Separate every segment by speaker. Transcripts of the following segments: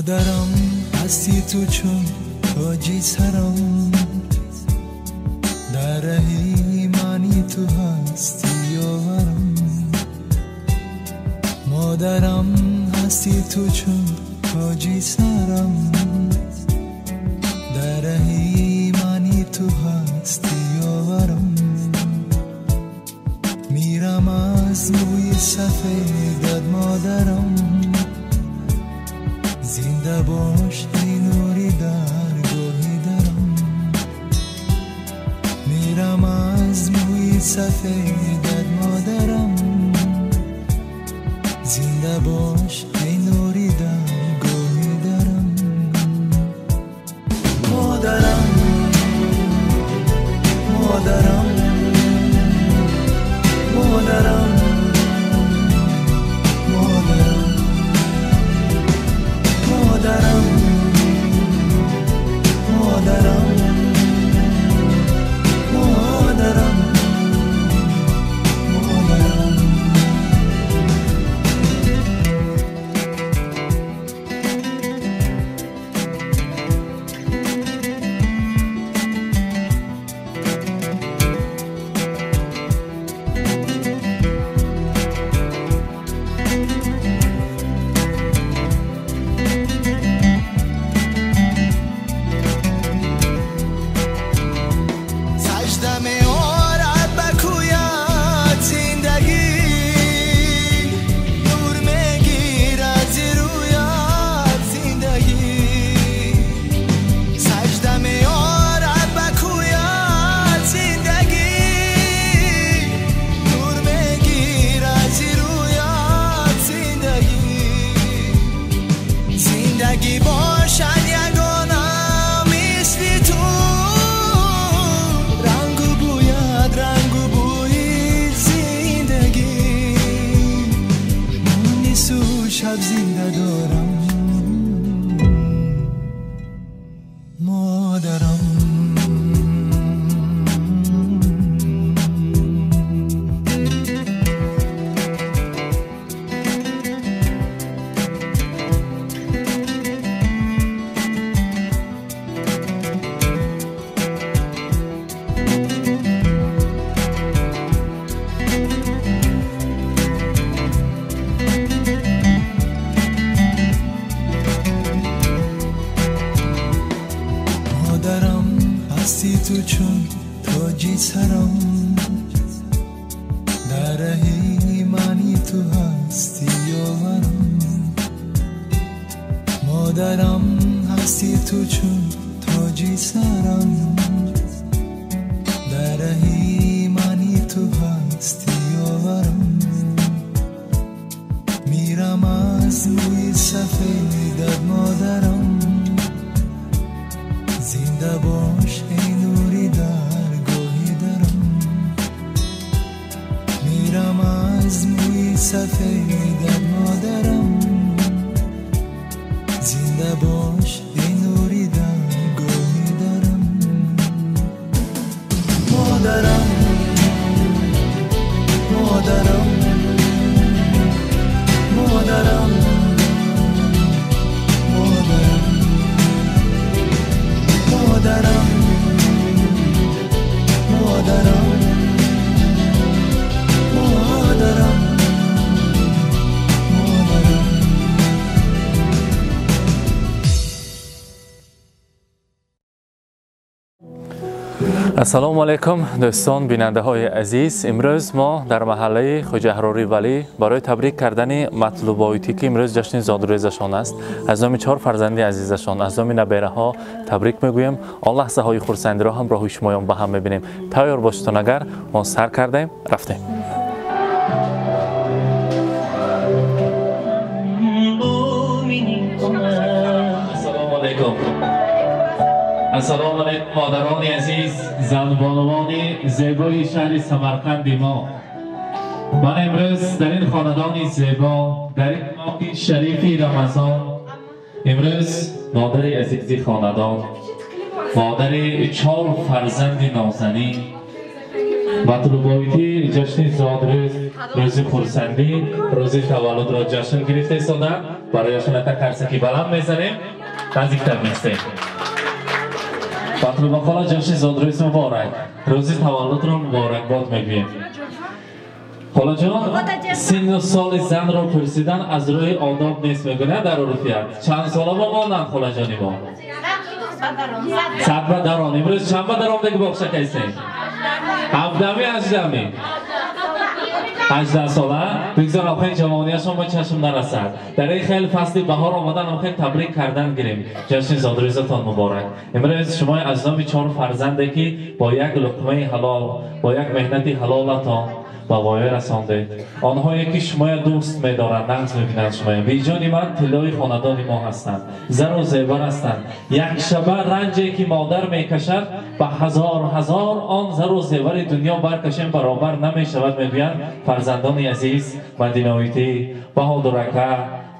Speaker 1: مادرم هستی تو چون تاجی سرم، در ایمانی تو هستی یارم. مادرم هستی تو چون تاجی سرم، در ایمانی تو هستی یارم. میرم از موی سفیدت مادرم، زنده باش ای نوری درگاهی درم. میرم از موی سفیدت مادرم، زنده باش ای نوری درگاهی درم. مادرم مادرم مادرم مادرم مادرم مادرم مادرم مادرم. تو چون تاجی سرم، در ایمانی تو هستی یارم. مادرم هستی تو چون تاجی سرم، در ایمانی تو هستی یارم. میرم از موی سفیدت مادرم، زنده باش ای نوری درگاهی درم. میرم از موی سفیدت مادرم، زنده باش ای نوری درگاهی درم. مادرم مادرم مادرم مادرم مادرم مادرم مادرم.
Speaker 2: السلام علیکم دوستان بیننده های عزیز. امروز ما در محله خواجه احراری ولی برای تبریک کردن مطلوباتی که امروز جشن زادروزشان است، از نام 4 فرزند عزیزشان، از نام نبیره ها تبریک میگویم. آن لحظه های خرسندی را همراه شمایان با هم میبینیم. تیار باشید اگر ما سر کردیم رفتیم. السلام علیکم. السلام علیکم مادران عزیز، زن بانوان زیبای شهر سمرقند ما. من امروز در این خاندان زیبا، در این ماه شریف رمضان، امروز مادر عزیز خاندان، مادر 4 فرزند نازنین، مطلوباتی جشن زادروز روز خورسندی روز تولد را جشن گرفته ایستادن برایشان تا کرسکی بلند میزنیم نزدیکتر میستیم مطلوبا خالا جشن زادروز مبارک روز تولد را مبارکباد میگوییم خالا جان سن و سال زن را پرسیدن از روی آداب نیست میگونه در عرفیت چند ساله با مانند خالا جانی ما 100 بدران امروز چند بدران دیگه بخشه کیسه 17 18 ساله بگذار آخرین جوانیشان با چشم نرسد در این خیلی فصل بهار آمدن آخرین تبریک کردن گیریم جشن زادروزتان مبارک امروز شما از نام 4 فرزنده که با یک لقمه حلال با یک مهنت حلالتان با وای رسانده آنهایی که شما دوست می‌دارند نقض می‌بینند شما بیجان من طلای خاندان ما هستند زر و زیور هستند یک شبه رنجی که مادر میکشد به هزار آن زر و زیور دنیا برکشیم برابر نمیشود میگویند فرزندان عزیز مدینویتی بهادرکه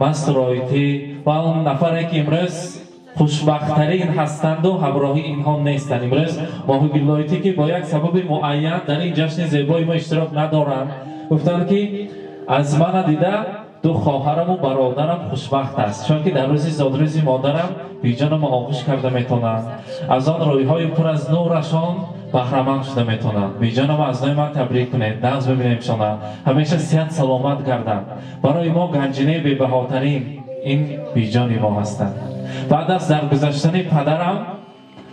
Speaker 2: مسترایتی و اون نفری که امروز خوشبخت‌ترین هستند و همراهی اینها نیستند امروز ماه ولایتی که با یک سبب معین در این جشن زیبای ما اشتراک ندارند گفتند که از من دیده 2 خواهرم و برادرم خوشبخت است چون که در روز زادروز مادرم بیجانم آغوش کرده میتونند از آن رویهای پر از نورشان بهره‌مند شده میتونند بیجانم از نوع من تبریک کنید نقض ببینیم شما همیشه صحت سلامت گردند برای ما گنجینه بی‌بهاترین این بیجان ما هستند بعد از درگذشتن پدرم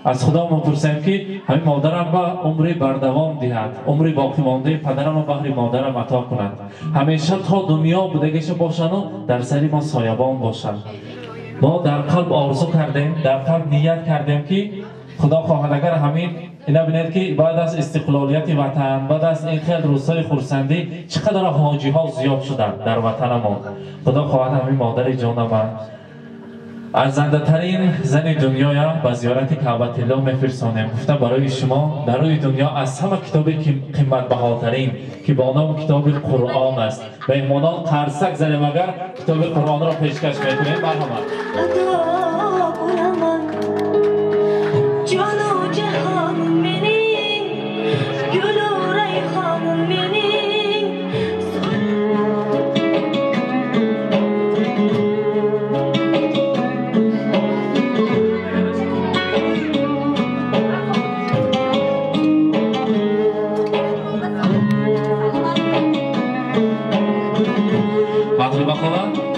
Speaker 2: از خدا میپرسیم که همین مادرم به عمری بردوام دهد عمری باقی مانده پدرم و بهر مادرم عطا کند همیشه تا دنیا بودگیش باشند و در سری ما سایبان باشند ما در قلب آرزو کردیم در قلب نیت کردیم که خدا خواهد اگر همین اینا بینید که بعد از استقلالیت وطن بعد از این خیلی روزهای خورسندی چقدر حاجی ها زیاد شدن در وطن ما خدا خواهد همین مادر جان من ارزنده ترین زن دنیا به زیارت کعبه الله میفرستانیم گفتم برای شما در روی دنیا از همه کتابی که قیمت بهاترین که با نام کتاب قرآن است مهمانان قرصک زنیم اگر کتاب قرآن را پیشکش میکنیم مرحمت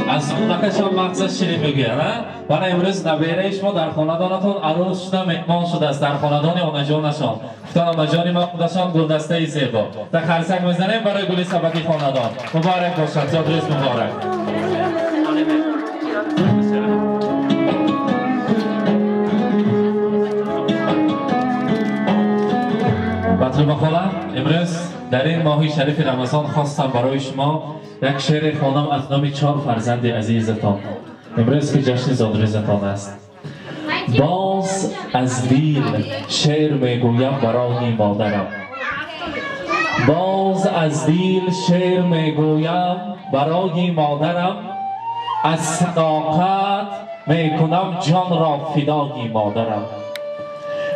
Speaker 2: از خونکشان مقصد شیرین بگیر برای امروز نبیره شما در خاندانتون عروس شده مهمان شده است در خاندان آنجانشان گفتن آنجانی ما خودشان گلدسته زیبا در خرسک میزنیم برای گلی سبکی خاندان مبارک باشد زادروز مبارک مطلوب خاله امروز در این ماه شریف رمضان خواستم برای شما یک شعر خوانم از نام 4 فرزند عزیزتان امروز که جشن زادروزتان است باز از دیل شعر میگویم برای مادرم باز از دیل شعر میگویم برای مادرم از صداقت میکنم جان را فدای مادرم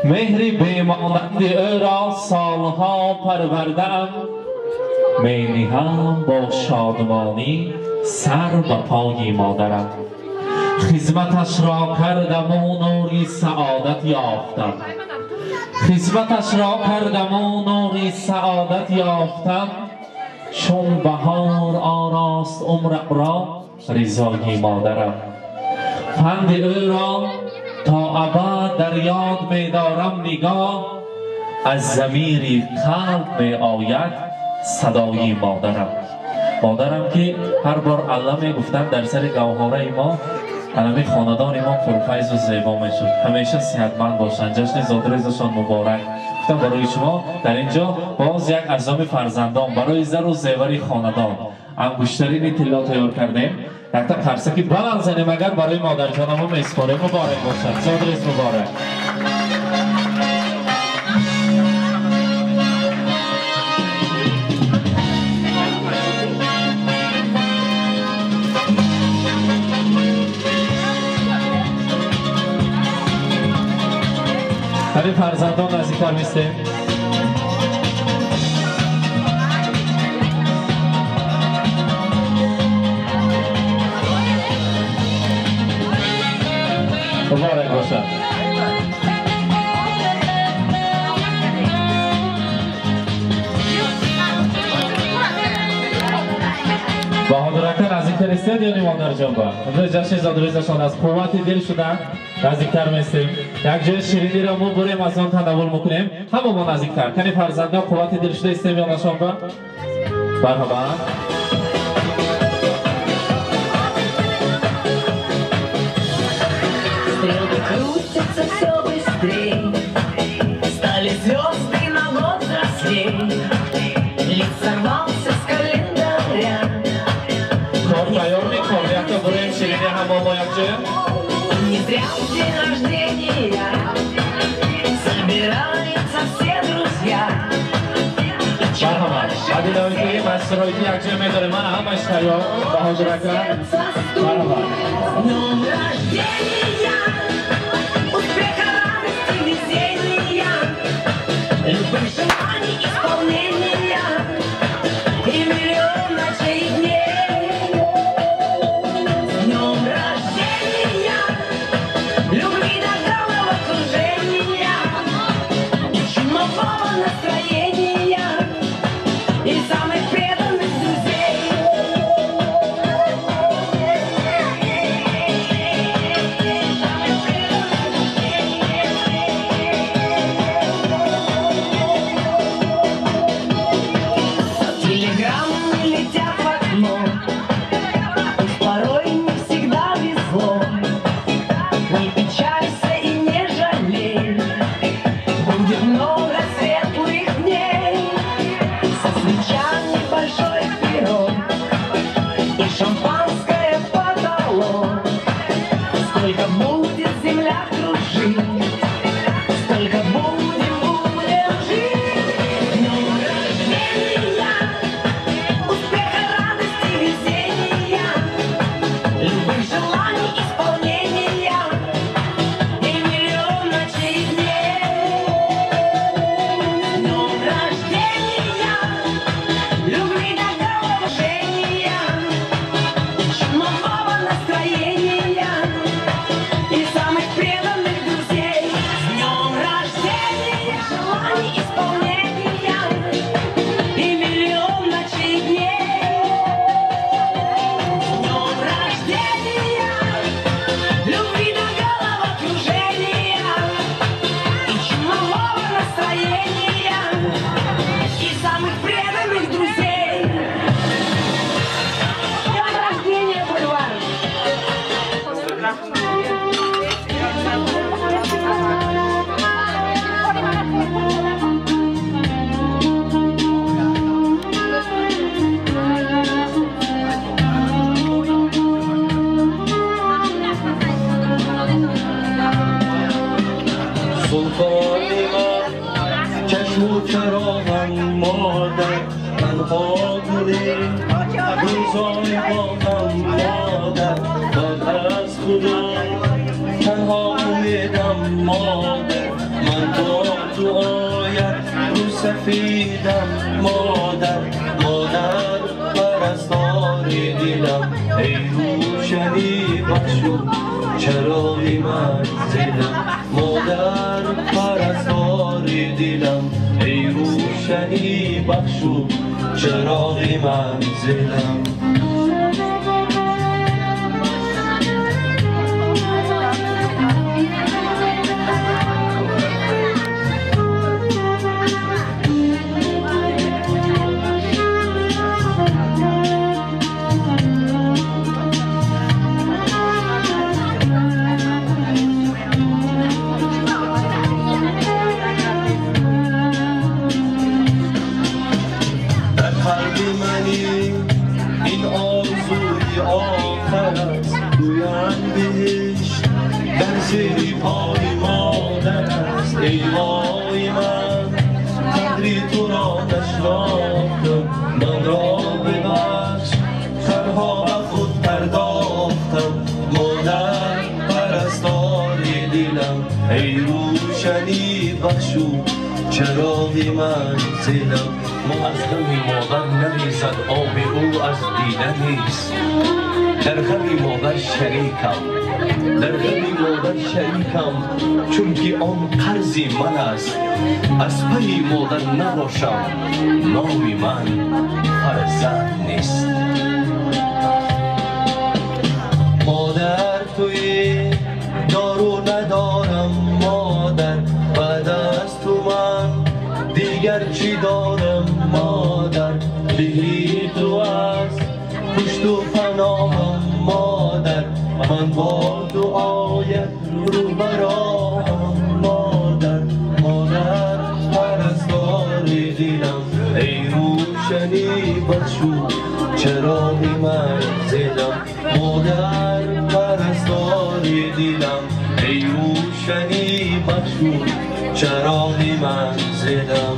Speaker 2: مهری بیمانند او را سالها پرورده‌ام می نهم با شادمانی سر به پای مادرم خدمتش را کردم و نوری سعادت یافتم خدمتش را کردم و نوری سعادت یافتم چون بهار آراست عمر را رضای مادرم پند او را تا ابد در یاد می دارم نگاه از ضمیر قلب می آید صدای مادرم که هر بار علم گفتن در سر گوهره ما علم خاندان ما پرفیض و زیبا می شد همیشه صحتمند باشند جشن زادروزشان مبارک گفتم برای شما در اینجا باز یک عزم فرزندان برای زر و زیور خاندان انگشترین طلا تیار کردیم یک تا قرصکی بلند زنیم اگر برای مادر جانم میسپاریم مبارک باشد زادروز مبارک همین فرزندان نزدیکتر میستیم مبارک باشد. بهادرکان از این فرستید یا نیماندار جان با امروز جشن زادروزشان از قوت دل شدن نزدیکتر میستیم. یک جای شیرینی را ما بریم از آن تناول میکنیم. همه ما نزدیکتر کنی فرزنده قوت دل شده استیم یا نشان با مرحبا.
Speaker 3: Стрелки крутятся все быстрее, стали звезды на год взрослей, лик сорвался с календаря. Не зря в день рождения собираются все друзья.
Speaker 2: مرحبا. عادل اویتی مسئولیتی یک جمعه داره من هم اشتریا بهادرکان. مرحبا.
Speaker 3: Днем рождения, успеха, радости, везения, любых желаний, исполнения и миллион ночей и дней. Днем рождения, любви до головокружения и чумового настроения и самых преданных друзей. Телеграммы летят в окно, пусть порой не всегда везло. Не печалься и не жалей, будет много светлых дней. Со свечами большой пирог и шампанское потолок. Сколько будет земля кружить, столько будем жить. Днем рождения, успеха, радости, везения, любых желаний, исполнения и миллион ночей и дней. Днем рождения, любви до головокружения и чумового настроения и самых преданных друзей. С днем рождения, желаний, исполнения и миллион ночей и дней. С днем рождения, любви до головокружения и чумового настроения и самых преданных друзей. С днем рождения, Бульвар!
Speaker 1: سلطانی من چشم و چراغم مادر تنها بودی روزای باغم مادر بعد از خدا تنها امیدم مادر من با دعایت رو سفیدم مادر مادر پرستاری دیدم ای روشنی بخشو چراغی منزلم مادر پرستاری دیدم ای روشنی بخشو چراغی منزلم این آرزوی آخر است گویند بهشت در زیر پای مادر است ای وای من قدری تو را نشناختم من را ببخش خرها به خود پرداختم مادر پرستاری دلم ای روشنی بخشو چراغی منزلم
Speaker 4: ما از غم مادر نریزد آب او از دیده نیست در غم مادر شریکم در غم مادر شریکم چون که آن قرض من است از پی مادر نباشم نام من فرزند نیست مادر توی دارو ندارم مادر بعد از تو من دیگر چی دارم مادر بهی تو است پشت و پناهم مادر من با دعایت رو براهم مادر مادر پرستار دلم ای روشنی بخشو چراغ منزلم مادر پرستار دلم ای روشنی بخشو چراغ منزلم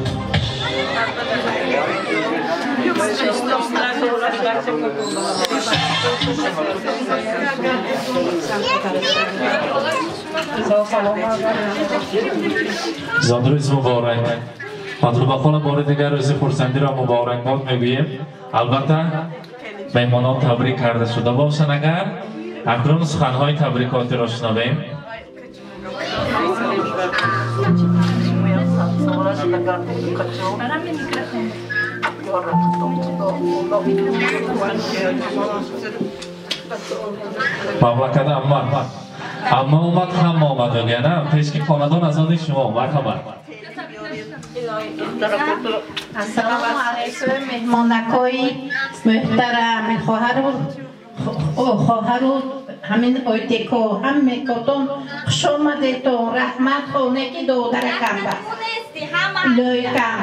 Speaker 2: زادروز مبارک مطلوب خانم بار دیگر روز خورسندی را مبارک باد میگوییم البته مهمانان تبریک کرده شده باشند اگر اکنون سخنهای تبریکاتی را شنویم مملکت اما اومد هم آمد یا نه پیش که خاندان از آن شما مرحبا
Speaker 5: السلام علیکم مهمانکای محترم خواهر و همین اویتیکو هم میکتون خوش آمدیتون رحمت خونه که دودرکم با لویکم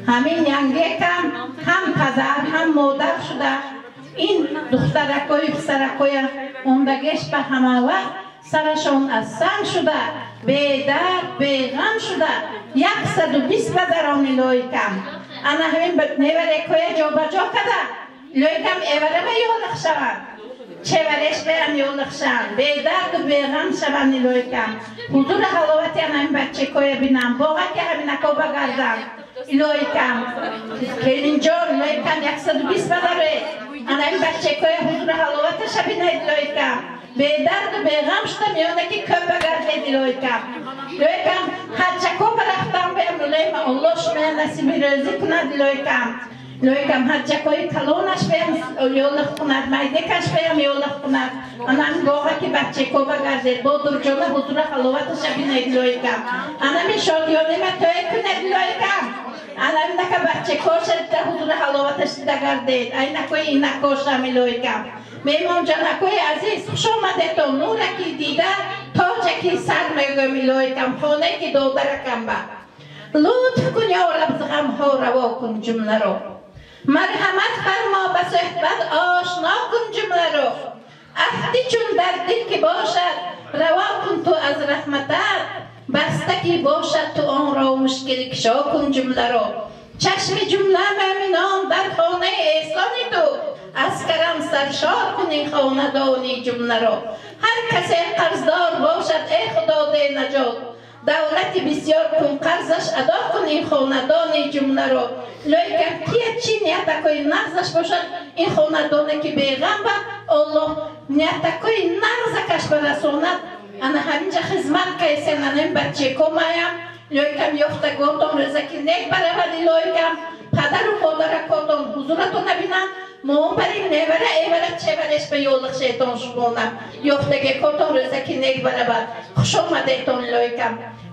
Speaker 5: همین ینگیکم هم پدر هم مادر شده این دخترکای پسرکای اوندگیش به همه وقت سرشون از سنگ شده به درد به غم شده 120 پدران لویکم انا همین نیورکای جا بجا کده لویکم ایوره به یولخ شوند چه ورش برم یولخ شوند به درد و به غم شوند لویکم حضور حلاوتی انا همین بچه کوی بینم واقعا که همین اکا بگردم لویکم کلینجان لویکم 120 پدره انا این بچه کوی حضور حلاوتش بینید لویکم به درد و به غم شدم یونه که کب بگردید لویکم هر چکو برفتم بهم لویم الله شما نصیب رزی کند لویکم هر چکوی کلونش بهم یولخ کند مایدکش بهم یولخ کند انم گوها که بچه کو بگردید با در جمعه حضور حلاوتش بینید لویکم انم این شادیانه ما توی کند لویکم انم نکه بچه کوشت در حضور حلاوتش دگردید این نکوی این نکوشم لویکم میمون جانکوی عزیز خوش آمدیتون نورکی دیده تاجکی سر میگم لویکم خونه که دودرکم با لطف کن یا رب غم ها روا کن جمله رو مرحمت فرما به صحبت آشنا کن جمله رو عهدی چون در دل که باشد روا کن تو از رحمتت بستگی باشد تو آن را مشکل کشا کن جمله رو چشم جمله مؤمنان در خانه احسان تو از کرم سرشار کنی خاندانی جمله رو هر کسی قرضدار باشد ای خدا ده نجات دولت بسیار کن قرضش ادا کنی خاندانی جمله رو لیکن کیه چی نیت کوی نغزش باشد این خاندانی که بیغم با الله نیت کوی نغزکش برسوند انا همینجا خدمت کیسه ننیم بچه کمایم لیکن یفته گوتون رزکی نیک برابری لیکن پدر و مادر کتون حضورتو نبینم مون بریم نبره ایوره چه برش به یولخ شیطان شمونم یفتگه کتون رزکی نیک برابر خوش آمدیتون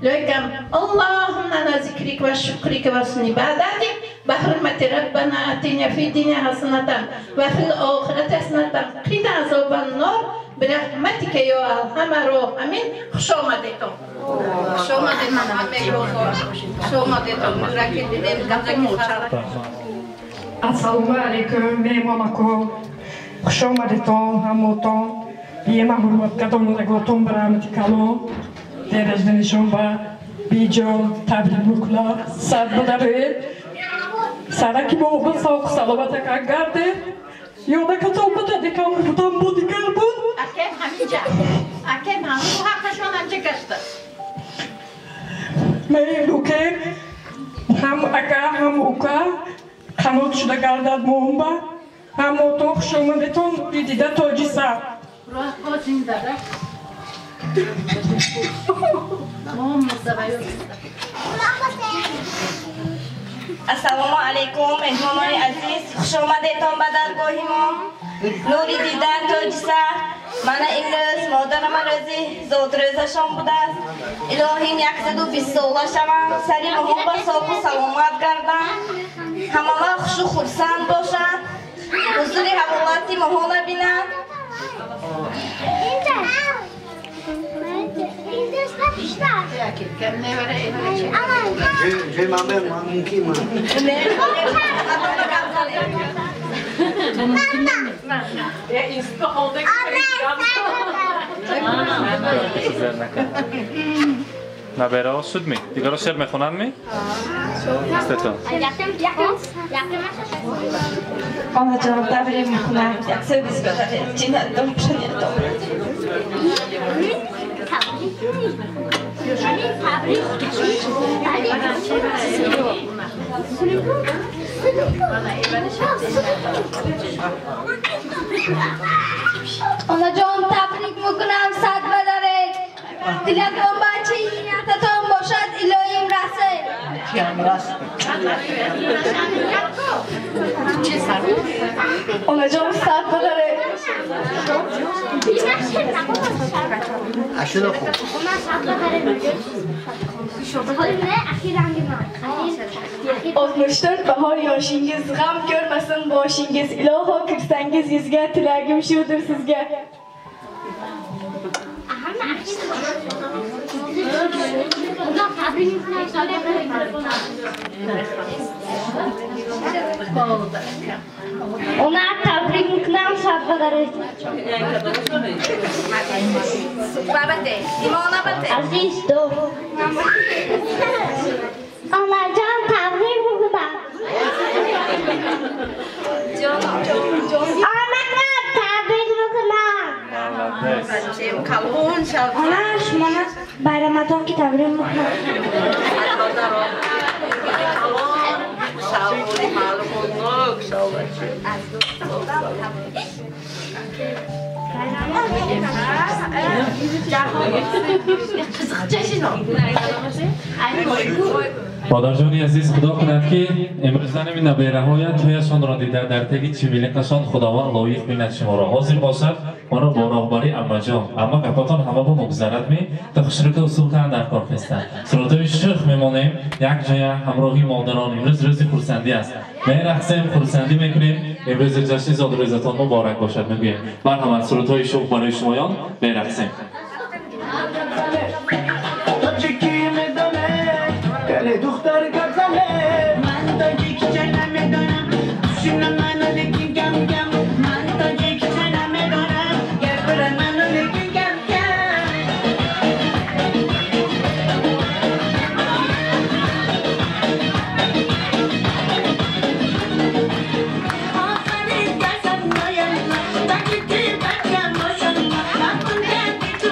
Speaker 5: لیکم اللهم انا ذکریک و شکریک و سنی بعدادی به حرمت ربنا اتینا فی دین حسنتا و فی الاخرت حسنتا قینا عذاب النار برحمتک یا ارحم الراحمین خوش آمدیتون خوش آمدیتون مدرکی دیدیم گفتم
Speaker 6: Assalamu alaikum mehmonako xush omaditон hamoton biyema hurmatgadon zagoton baramati kalon derajdanishon va bijon tabriklar sad bilarit saraki bo'g'il sog' salomat agardi yo'da katobata dekam budan bu digar bu
Speaker 5: akem hamija akem ham bu haqqashon ancha kashta
Speaker 6: men ukem ham aka ham uka خانوت شده گردد مومبا هم موتون خوش اومدتون دیده توجی سر
Speaker 5: راه زنده
Speaker 7: السلام علیکم مهمانان عزیز، خوش آمدید به درگاه ما. نوری دیدن توجیسه. من امروز مادرم روزی زود روزشان بوده است. الهیم 120 ساله شوم، سری مهم با صاحب و سلامت گردم. همه خوش و خرسند باشند. حضور حوالاتی ماها بینند.
Speaker 2: نبره شد می؟ دیگر شعر میخونن می؟ استتون
Speaker 7: آنها جناب تبری میخونم. 120 گذاره جنت دم شنیدم.
Speaker 8: آنها جان تبریک میکنم، صد بدارید. دلتون بچه نیتتون باشد الهیم رسه. آنها جان صد بدارید.
Speaker 9: Olmuştur bahar yaşınız, gam görmesin başınız. İlaha kırsanız yüzge, tilagim şudur sizge.
Speaker 8: Ona tebrik میکنم، صد بدارید.
Speaker 7: بابته ایمانا بته
Speaker 8: عزیز دو آنا جان تبریک میکنم. آنا تبریک میکنم.
Speaker 7: کلون شد
Speaker 8: آنا شما bayramاتون که تبریک میکنم.
Speaker 7: شاوری معلومات شاوری
Speaker 2: مادرجانی عزیز، خدا کند که امروز نمی نبیره تویشان را دیده در تگی چیمیلقشان خداوند لایق بیند شما را حاضر باشد ما را با راهبری اما جان اما کپاتان همه با مگذرد می تا خشرک اصول کن در کار خستن سراتوی شخ میمانیم یک جای همراهی مادران. امروز روزی خورسندی است، میرقصیم خورسندی میکنیم. امروز جشن زادروزتان مبارک باشد میگویم. مرحمت سراتوی شخ برای شمایان میرقصیم.
Speaker 1: دختر گزله من تا یک چنم میدانم شون منو لیکن گم گم من تا یک چنم میدانم گربر منو لیکن گم گم آفرین دستم نایم تاکی تی بکم باشم من کنده تو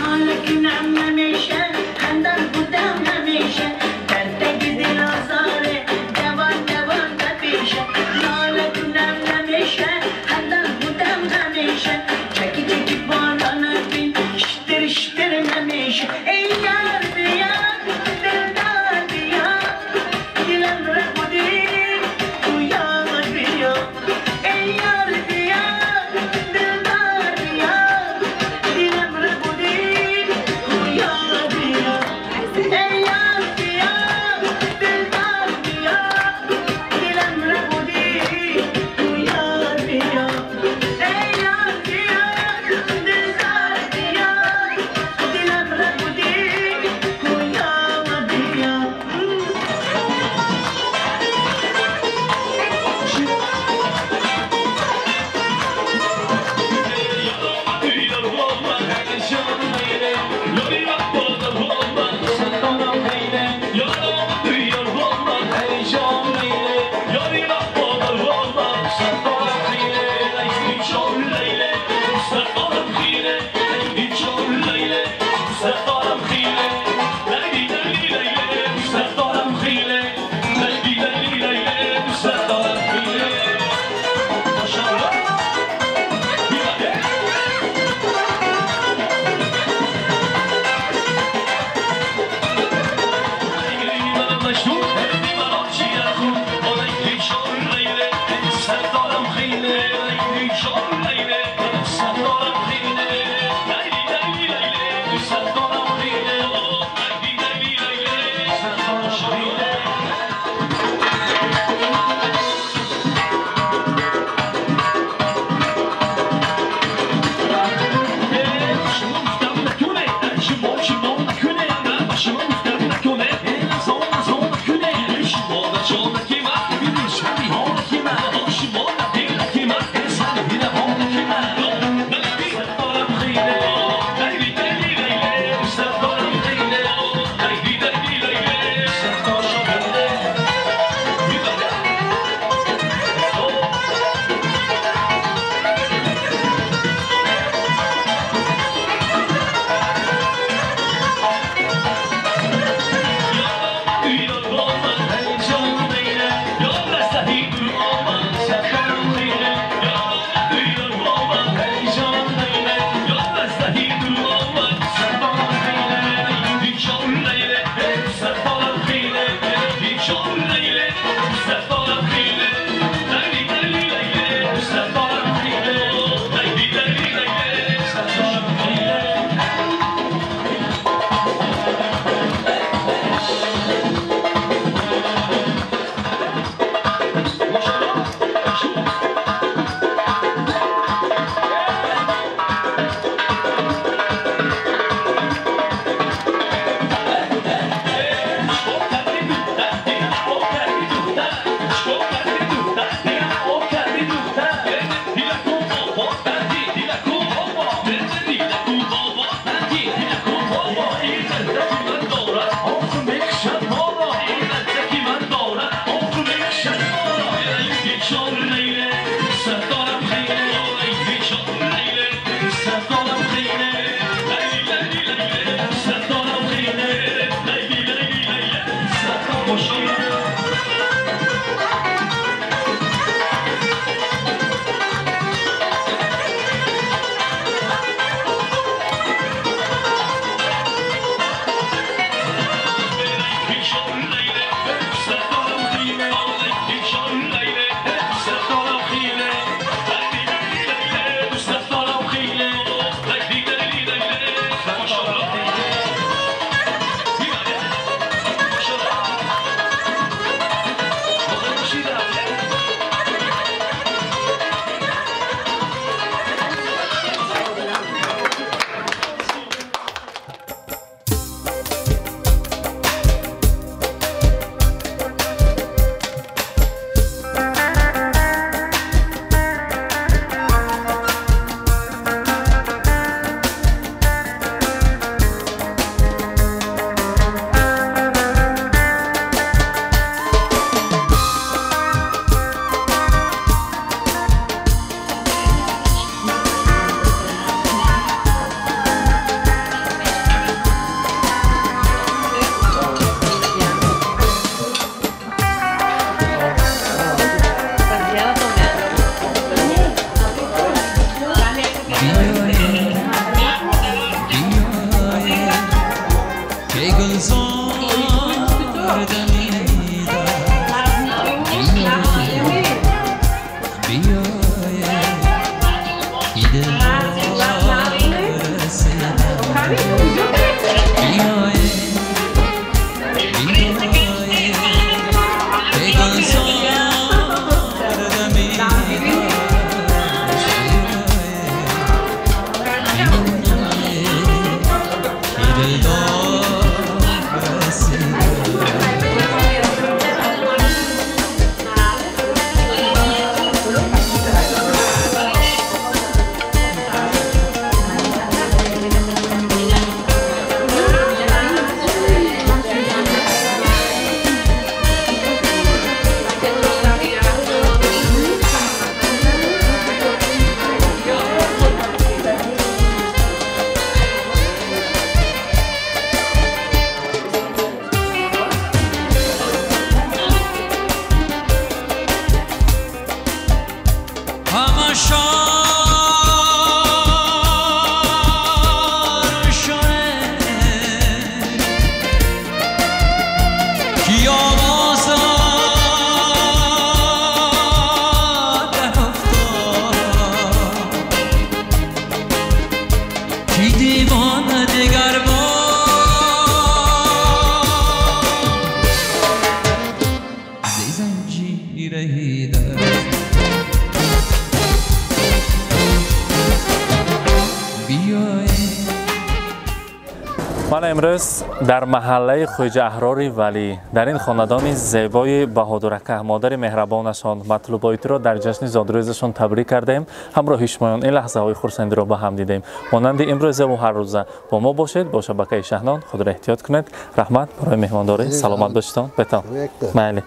Speaker 1: ناله کنم همیشه خندان بودم همیشه دردگی دل آزاره جوان جوان بپیشه ناله کنم همیشه خندان بودم همیشه چکی چکی باران بین شتر شتر همیشه ای یار بیا دلدار بیا دلم را بودی تو یاد بیا ای یار بیا دلدار بیا دلم را بودی تو یاد
Speaker 2: من امروز در محله خوجه احرار ولی در این خاندان زیبای بهادرکه مادر مهربانشان مطلوبایتی را در جشن زادروزشان تبریک کردیم. همراه شمایان این لحظه های خرسندی را با هم دیدیم. مانند امروز و هر روزه با ما باشید. با شبکه شهنان خود را احتیاط کنید. رحمت برای مهمانداری. سلامت باشید. بتان.